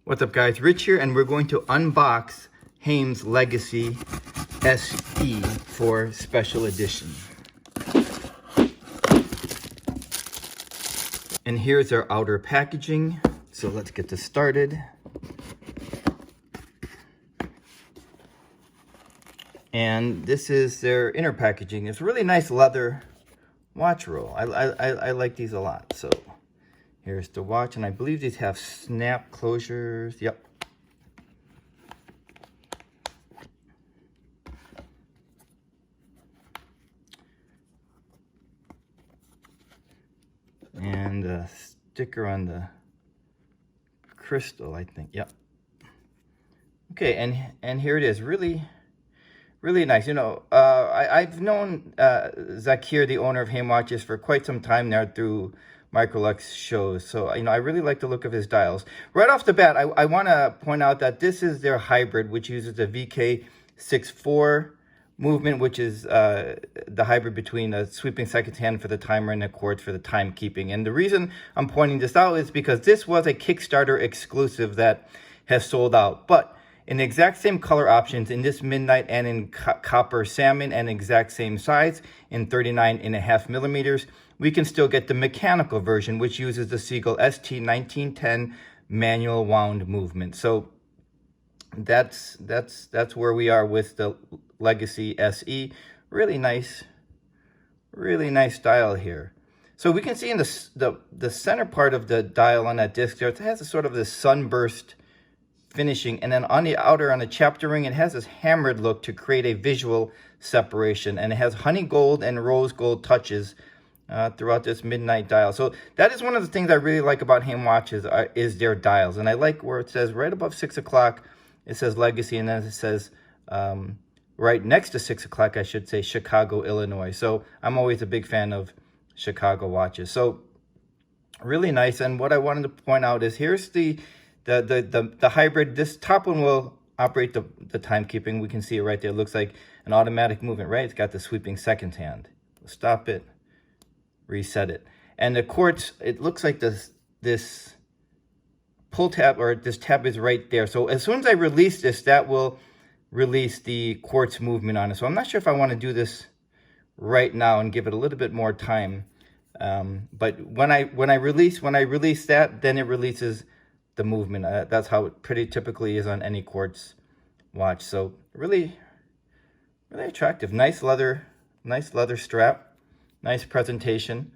What's up guys, Rich here, and we're going to unbox Haim's Legacy SE for special edition. And here's our outer packaging. So let's get this started. And this is their inner packaging. It's a really nice leather watch roll. I like these a lot. So here's the watch, and I believe these have snap closures. Yep. And a sticker on the crystal, I think. Yep. Okay, and here it is. Really nice. You know, I've known Zakir, the owner of Haim Watches, for quite some time now through Microlux shows. So, you know, I really like the look of his dials. Right off the bat, I want to point out that this is their hybrid, which uses the VK64 movement, which is the hybrid between a sweeping second hand for the timer and a quartz for the timekeeping. And the reason I'm pointing this out is because this was a Kickstarter exclusive that has sold out. But in the exact same color options, in this midnight and in copper salmon, and exact same size in 39.5 millimeters, we can still get the mechanical version, which uses the Seagull ST1910 manual wound movement. So that's where we are with the Legacy SE. Really nice dial here. So we can see in the center part of the dial on that disc there, it has a sort of this sunburst finishing, and then on the outer, on the chapter ring, it has this hammered look to create a visual separation, and it has honey gold and rose gold touches throughout this midnight dial. So that is one of the things I really like about Haim watches is their dials. And I like where it says right above 6 o'clock, it says Legacy, and then it says right next to 6 o'clock, I should say, Chicago, Illinois. So I'm always a big fan of Chicago watches. So really nice. And what I wanted to point out is here's the hybrid. This top one will operate the timekeeping. We can see it right there. It looks like an automatic movement, right? It's got the sweeping second hand. Stop it, reset it. And the quartz, it looks like this pull tab, or this tab is right there. So as soon as I release this, that will release the quartz movement on it. So I'm not sure if I want to do this right now and give it a little bit more time. But when I release that, then it releases the movement. That's how it pretty typically is on any quartz watch. So really attractive. Nice leather strap, nice presentation.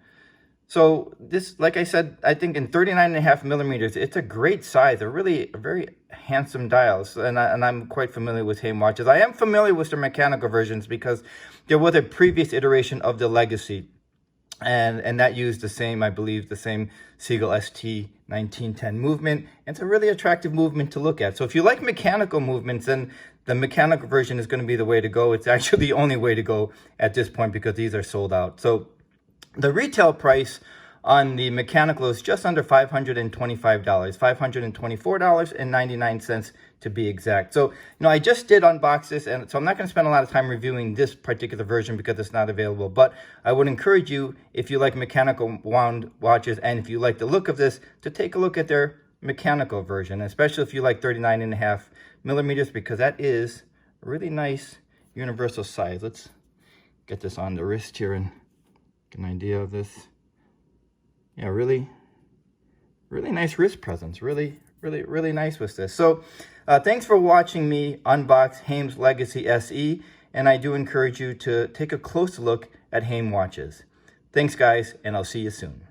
So this, like I said, I think in 39.5 millimeters, it's a great size. They're really very handsome dials, and I'm quite familiar with Haim watches. I am familiar with their mechanical versions because there was a previous iteration of the Legacy, and that used the same, I believe, the same Seagull ST1910 movement. It's a really attractive movement to look at. So if you like mechanical movements, then the mechanical version is going to be the way to go. It's actually the only way to go at this point because these are sold out. So the retail price on the mechanical is just under $525, $524.99 to be exact. So, you know, I just did unbox this, and so I'm not going to spend a lot of time reviewing this particular version because it's not available. But I would encourage you, if you like mechanical wound watches and if you like the look of this, to take a look at their mechanical version, especially if you like 39.5 millimeters, because that is a really nice universal size. Let's get this on the wrist here and get an idea of this. Yeah, really nice wrist presence. Really nice with this. So thanks for watching me unbox Haim's Legacy SE, and I do encourage you to take a close look at Haim watches. Thanks guys, and I'll see you soon.